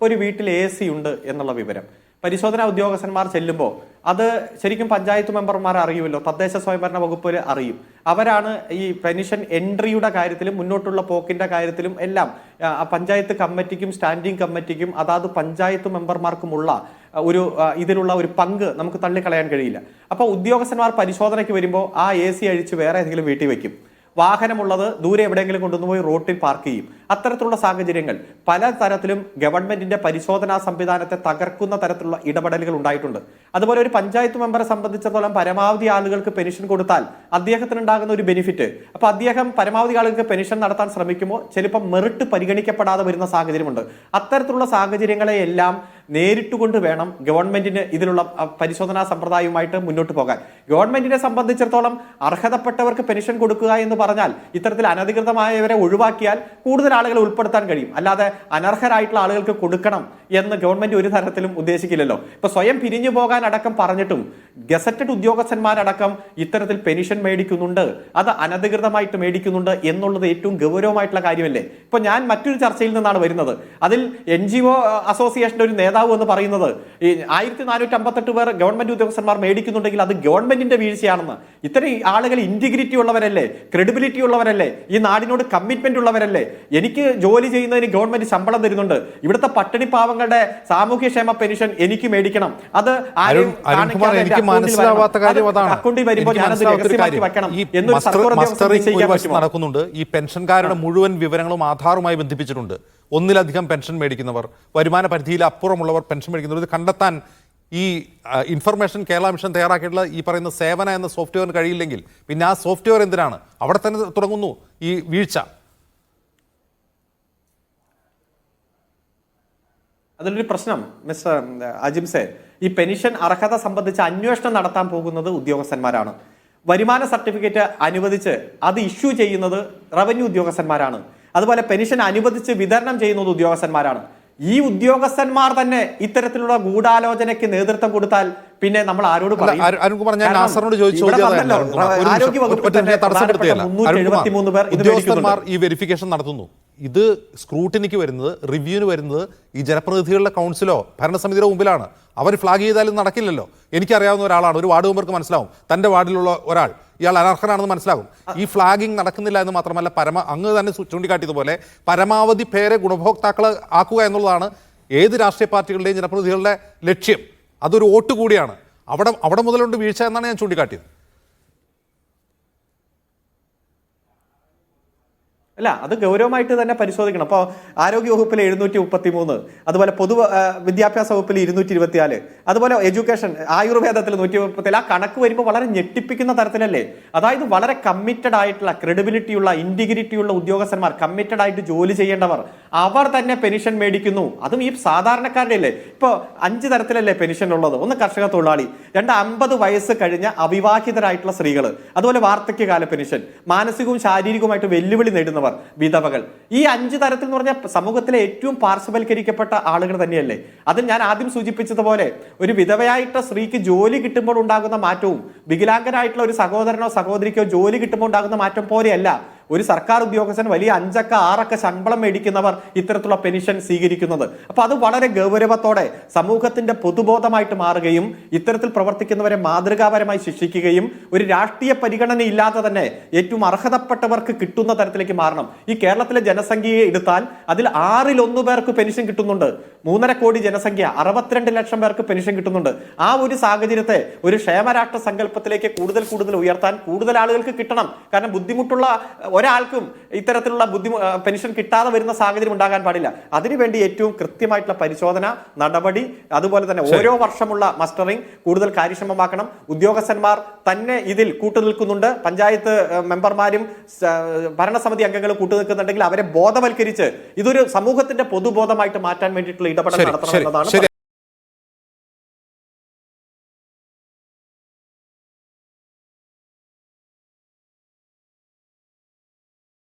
ഇപ്പോൾ ഒരു വീട്ടിൽ AC ഉണ്ട് എന്നുള്ള വിവരം പരിശോധനാ ഉദ്യോഗസ്ഥന്മാർ ചെല്ലുമ്പോൾ അത് ശരിക്കും പഞ്ചായത്ത് മെമ്പർമാർ അറിയുമല്ലോ, തദ്ദേശ സ്വയംഭരണ വകുപ്പ് അറിയും. അവരാണ് ഈ പെൻഷൻ എൻട്രിയുടെ കാര്യത്തിലും മുന്നോട്ടുള്ള പോക്കിന്റെ കാര്യത്തിലും എല്ലാം പഞ്ചായത്ത് കമ്മിറ്റിക്കും സ്റ്റാൻഡിംഗ് കമ്മിറ്റിക്കും അതാത് പഞ്ചായത്ത് മെമ്പർമാർക്കുമുള്ള ഇതിലുള്ള ഒരു പങ്ക് നമുക്ക് തള്ളിക്കളയാൻ കഴിയില്ല. അപ്പോൾ ഉദ്യോഗസ്ഥന്മാർ പരിശോധനയ്ക്ക് വരുമ്പോൾ ആ AC അഴിച്ച് വേറെ ഏതെങ്കിലും വീട്ടിൽ വെക്കും. വാഹനമുള്ളത് ദൂരെ എവിടെയെങ്കിലും കൊണ്ടുപോയി റോട്ടിൽ പാർക്ക് ചെയ്യും. അത്തരത്തിലുള്ള സാഹചര്യങ്ങൾ പല തരത്തിലും ഗവൺമെന്റിന്റെ പരിശോധനാ സംവിധാനത്തെ തകർക്കുന്ന തരത്തിലുള്ള ഇടപെടലുകൾ ഉണ്ടായിട്ടുണ്ട്. അതുപോലെ ഒരു പഞ്ചായത്ത് മെമ്പറെ സംബന്ധിച്ചിടത്തോളം പരമാവധി ആളുകൾക്ക് പെൻഷൻ കൊടുത്താൽ അദ്ദേഹത്തിന് ഉണ്ടാകുന്ന ഒരു ബെനിഫിറ്റ്, അപ്പൊ അദ്ദേഹം പരമാവധി ആളുകൾക്ക് പെൻഷൻ നടത്താൻ ശ്രമിക്കുമ്പോൾ ചിലപ്പോൾ മെറിറ്റ് പരിഗണിക്കപ്പെടാതെ വരുന്ന സാഹചര്യമുണ്ട്. അത്തരത്തിലുള്ള സാഹചര്യങ്ങളെ എല്ലാം നേരിട്ടുകൊണ്ട് വേണം ഗവൺമെന്റിന് ഇതിലുള്ള പരിശോധനാ സമ്പ്രദായവുമായിട്ട് മുന്നോട്ട് പോകാൻ. ഗവൺമെന്റിനെ സംബന്ധിച്ചിടത്തോളം അർഹതപ്പെട്ടവർക്ക് പെൻഷൻ കൊടുക്കുക എന്ന് പറഞ്ഞാൽ ഇത്തരത്തിൽ അനധികൃതമായവരെ ഒഴിവാക്കിയാൽ കൂടുതൽ ആളുകളെ ഉൾപ്പെടുത്താൻ കഴിയും. അല്ലാതെ അനർഹരായിട്ടുള്ള ആളുകൾക്ക് കൊടുക്കണം എന്ന് ഗവൺമെന്റ് ഒരു തരത്തിലും ഉദ്ദേശിക്കില്ലല്ലോ. ഇപ്പൊ സ്വയം പിരിഞ്ഞു പോകാൻ അടക്കം പറഞ്ഞിട്ടും ഗസറ്റഡ് ഉദ്യോഗസ്ഥന്മാരടക്കം ഇത്തരത്തിൽ പെൻഷൻ മേടിക്കുന്നുണ്ട്, അത് അനധികൃതമായിട്ട് മേടിക്കുന്നുണ്ട് എന്നുള്ളത് ഏറ്റവും ഗൗരവമായിട്ടുള്ള കാര്യമല്ലേ? ഇപ്പൊ ഞാൻ മറ്റൊരു ചർച്ചയിൽ നിന്നാണ് വരുന്നത്. അതിൽ NGO അസോസിയേഷന്റെ ഒരു നേതാവ് എന്ന് പറയുന്നത് ഈ 1458 പേർ ഗവൺമെന്റ് ഉദ്യോഗസ്ഥന്മാർ മേടിക്കുന്നുണ്ടെങ്കിൽ അത് ഗവൺമെന്റിന്റെ വീഴ്ചയാണെന്ന്. ഇത്തരം ആളുകൾ ഇന്റഗ്രിറ്റി ഉള്ളവരല്ലേ, ക്രെഡിബിലിറ്റി ഉള്ളവരല്ലേ, ഈ നാടിനോട് കമ്മിറ്റ്മെന്റ് ഉള്ളവരല്ലേ? എനിക്ക് ജോലി ചെയ്യുന്നതിന് ഗവൺമെന്റ് ശമ്പളം തരുന്നുണ്ട്, ഇവിടുത്തെ പട്ടിണി പാവങ്ങളുടെ സാമൂഹ്യക്ഷേമ പെൻഷൻ എനിക്ക് മേടിക്കണം, അത് അക്കൗണ്ടിൽ വരുമ്പോൾ ഞാനത് രഹസ്യമാക്കി വെക്കണം എന്നൊരു നടക്കുന്നുണ്ട്. ഈ പെൻഷൻകാരുടെ മുഴുവൻ വിവരങ്ങളും ആധാറുമായി ബന്ധിപ്പിച്ചിട്ടുണ്ട്. ഒന്നിലധികം പെൻഷൻ മേടിക്കുന്നവർ, വരുമാന പരിധിയിൽ അപ്പുറമുള്ളവർ പെൻഷൻ മേടിക്കുന്നവർ, ഇത് കണ്ടെത്താൻ ഈ ഇൻഫർമേഷൻ കേരള മിഷൻ തയ്യാറാക്കിയിട്ടുള്ള ഈ പറയുന്ന സേവന എന്ന സോഫ്റ്റ്വെയറിന് കഴിയില്ലെങ്കിൽ പിന്നെ ആ സോഫ്റ്റ്വെയർ എന്തിനാണ്? അവിടെ തന്നെ തുടങ്ങുന്നു ഈ വീഴ്ച. അതിലൊരു പ്രശ്നം മിസ്റ്റർ അജിംസെ, ഈ പെൻഷൻ അർഹത സംബന്ധിച്ച് അന്വേഷണം നടത്താൻ പോകുന്നത് ഉദ്യോഗസ്ഥന്മാരാണ്. വരുമാന സർട്ടിഫിക്കറ്റ് അനുവദിച്ച് അത് ഇഷ്യൂ ചെയ്യുന്നത് റവന്യൂ ഉദ്യോഗസ്ഥന്മാരാണ്. അതുപോലെ പെൻഷൻ അനുവദിച്ച് വിതരണം ചെയ്യുന്നത് ഉദ്യോഗസ്ഥന്മാരാണ്. ഈ ഉദ്യോഗസ്ഥന്മാർ തന്നെ ഇത്തരത്തിലുള്ള ഗൂഢാലോചനയ്ക്ക് നേതൃത്വം കൊടുത്താൽ പിന്നെ നമ്മൾ ആരോട് പറയും? ഉദ്യോഗസ്ഥന്മാർ ഈ വെരിഫിക്കേഷൻ നടത്തുന്നു. ഇത് സ്ക്രൂട്ടിനിക്ക് വരുന്നത്, റിവ്യൂവിന് വരുന്നത് ഈ ജനപ്രതിനിധികളുടെ കൗൺസിലോ ഭരണസമിതിയുടെ മുമ്പിലാണ്. അവർ ഫ്ലാഗ് ചെയ്താലും നടക്കില്ലല്ലോ. എനിക്കറിയാവുന്ന ഒരാളാണ്, ഒരു വാർഡ് മെമ്പർക്ക് മനസ്സിലാവും തൻ്റെ വാർഡിലുള്ള ഒരാൾ ഇയാൾ അനർഹനാണെന്ന് മനസ്സിലാകും. ഈ ഫ്ലാഗിംഗ് നടക്കുന്നില്ല എന്ന് മാത്രമല്ല, അങ്ങ് തന്നെ ചൂണ്ടിക്കാട്ടിയതുപോലെ പരമാവധി പേരെ ഗുണഭോക്താക്കൾ ആക്കുക എന്നുള്ളതാണ് ഏത് രാഷ്ട്രീയ പാർട്ടികളുടെയും ജനപ്രതിനിധികളുടെ ലക്ഷ്യം. അതൊരു വോട്ട് കൂടിയാണ്. അവിടെ മുതലുണ്ട് വീഴ്ച എന്നാണ് ഞാൻ ചൂണ്ടിക്കാട്ടിയത്. അല്ല, അത് ഗൗരവമായിട്ട് തന്നെ പരിശോധിക്കണം. അപ്പോൾ ആരോഗ്യ വകുപ്പിൽ 733, അതുപോലെ പൊതു വിദ്യാഭ്യാസ വകുപ്പിൽ 224, അതുപോലെ എഡ്യൂക്കേഷൻ ആയുർവേദത്തിൽ 134. ആ കണക്ക് വരുമ്പോൾ വളരെ ഞെട്ടിപ്പിക്കുന്ന തരത്തിലല്ലേ? അതായത് വളരെ കമ്മിറ്റഡ് ആയിട്ടുള്ള, ക്രെഡിബിലിറ്റിയുള്ള, ഇന്റഗ്രിറ്റിയുള്ള ഉദ്യോഗസ്ഥന്മാർ, കമ്മിറ്റഡ് ആയിട്ട് ജോലി ചെയ്യേണ്ടവർ, അവർ തന്നെ പെൻഷൻ മേടിക്കുന്നു. അതും ഈ സാധാരണക്കാരുടെ അല്ലേ? ഇപ്പോൾ 5 തരത്തിലല്ലേ പെൻഷൻ ഉള്ളത്? ഒന്ന് കർഷക തൊഴിലാളി, 2 50 വയസ്സ് കഴിഞ്ഞ അവിവാഹിതരായിട്ടുള്ള സ്ത്രീകൾ, അതുപോലെ വാർദ്ധക്യകാല പെൻഷൻ, മാനസികവും ശാരീരികവുമായിട്ട് വെല്ലുവിളി നേടുന്നവർ, വിധവകൾ. ഈ 5 തരത്തിൽ എന്ന് പറഞ്ഞാൽ സമൂഹത്തിലെ ഏറ്റവും പാർശ്വവൽക്കരിക്കപ്പെട്ട ആളുകൾ തന്നെയല്ലേ? അത് ഞാൻ ആദ്യം സൂചിപ്പിച്ചതുപോലെ ഒരു വിധവയായിട്ടുള്ള സ്ത്രീക്ക് ജോലി കിട്ടുമ്പോൾ ഉണ്ടാകുന്ന മാറ്റവും വികലാംഗനായിട്ടുള്ള ഒരു സഹോദരനോ സഹോദരിക്കോ ജോലി കിട്ടുമ്പോൾ ഉണ്ടാകുന്ന മാറ്റം പോലെയല്ല ഒരു സർക്കാർ ഉദ്യോഗസ്ഥൻ വലിയ 5 അക്ക 6 അക്ക ശമ്പളം മേടിക്കുന്നവർ ഇത്തരത്തിലുള്ള പെൻഷൻ സ്വീകരിക്കുന്നത്. അപ്പൊ അത് വളരെ ഗൗരവത്തോടെ സമൂഹത്തിന്റെ പൊതുബോധമായിട്ട് മാറുകയും ഇത്തരത്തിൽ പ്രവർത്തിക്കുന്നവരെ മാതൃകാപരമായി ശിക്ഷിക്കുകയും ഒരു രാഷ്ട്രീയ പരിഗണന ഇല്ലാതെ തന്നെ ഏറ്റവും അർഹതപ്പെട്ടവർക്ക് കിട്ടുന്ന തരത്തിലേക്ക് മാറണം. ഈ കേരളത്തിലെ ജനസംഖ്യയെ എടുത്താൽ അതിൽ 6-1 പേർക്ക് പെൻഷൻ കിട്ടുന്നുണ്ട്. 3.5 കോടി ജനസംഖ്യ, 62 ലക്ഷം പേർക്ക് പെൻഷൻ കിട്ടുന്നുണ്ട്. ആ ഒരു സാഹചര്യത്തെ ഒരു ക്ഷേമരാഷ്ട്ര സങ്കല്പത്തിലേക്ക് കൂടുതൽ ഉയർത്താൻ കൂടുതൽ ആളുകൾക്ക് കിട്ടണം. കാരണം ബുദ്ധിമുട്ടുള്ള ഒരാൾക്കും ഇത്തരത്തിലുള്ള പെൻഷൻ കിട്ടാതെ വരുന്ന സാഹചര്യം ഉണ്ടാകാൻ പാടില്ല. അതിനുവേണ്ടി ഏറ്റവും കൃത്യമായിട്ടുള്ള പരിശോധന നടപടി, അതുപോലെ തന്നെ ഓരോ വർഷമുള്ള മസ്റ്ററിംഗ് കൂടുതൽ കാര്യക്ഷമമാക്കണം. ഉദ്യോഗസ്ഥന്മാർ തന്നെ ഇതിൽ കൂട്ടുനിൽക്കുന്നുണ്ട്. പഞ്ചായത്ത് മെമ്പർമാരും ഭരണസമിതി അംഗങ്ങളും കൂട്ടുനിൽക്കുന്നുണ്ടെങ്കിൽ അവരെ ബോധവൽക്കരിച്ച് ഇതൊരു സമൂഹത്തിന്റെ പൊതുബോധമായിട്ട് മാറ്റാൻ വേണ്ടിയിട്ടുള്ള ഇടപെടൽ നടത്തണം എന്നതാണ്.